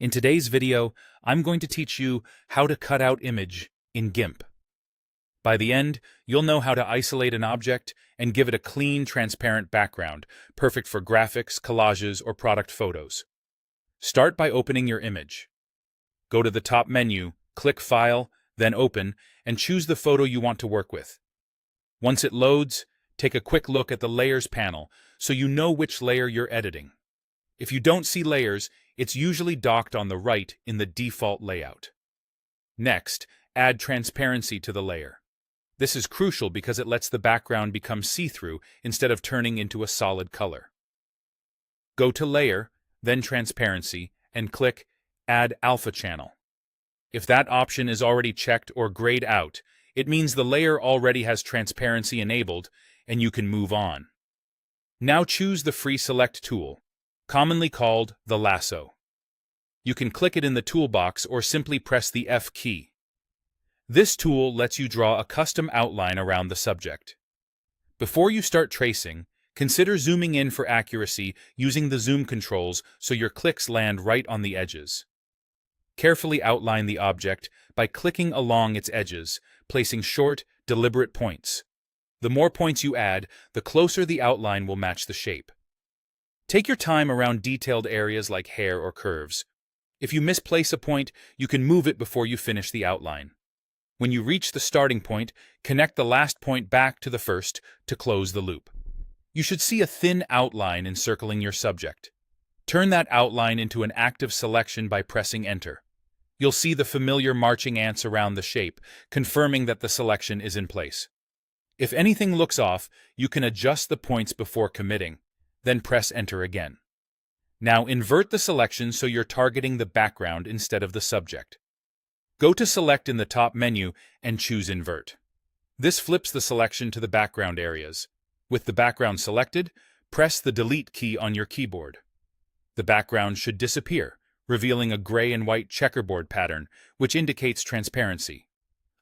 In today's video, I'm going to teach you how to cut out image in GIMP. By the end, you'll know how to isolate an object and give it a clean, transparent background, perfect for graphics, collages, or product photos. Start by opening your image. Go to the top menu, click File, then Open, and choose the photo you want to work with. Once it loads, take a quick look at the Layers panel so you know which layer you're editing. If you don't see layers, it's usually docked on the right in the default layout. Next, add transparency to the layer. This is crucial because it lets the background become see-through instead of turning into a solid color. Go to Layer, then Transparency, and click Add Alpha Channel. If that option is already checked or grayed out, it means the layer already has transparency enabled and you can move on. Now choose the Free Select tool, commonly called the lasso. You can click it in the toolbox or simply press the F key. This tool lets you draw a custom outline around the subject. Before you start tracing, consider zooming in for accuracy using the zoom controls so your clicks land right on the edges. Carefully outline the object by clicking along its edges, placing short, deliberate points. The more points you add, the closer the outline will match the shape. Take your time around detailed areas like hair or curves. If you misplace a point, you can move it before you finish the outline. When you reach the starting point, connect the last point back to the first to close the loop. You should see a thin outline encircling your subject. Turn that outline into an active selection by pressing Enter. You'll see the familiar marching ants around the shape, confirming that the selection is in place. If anything looks off, you can adjust the points before committing, then press Enter again. Now invert the selection so you're targeting the background instead of the subject. Go to Select in the top menu and choose Invert. This flips the selection to the background areas. With the background selected, press the Delete key on your keyboard. The background should disappear, revealing a gray and white checkerboard pattern, which indicates transparency.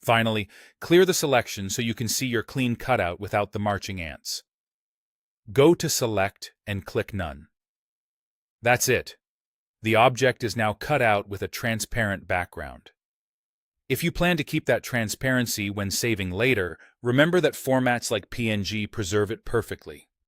Finally, clear the selection so you can see your clean cutout without the marching ants. Go to Select and click None. That's it. The object is now cut out with a transparent background. If you plan to keep that transparency when saving later, remember that formats like PNG preserve it perfectly.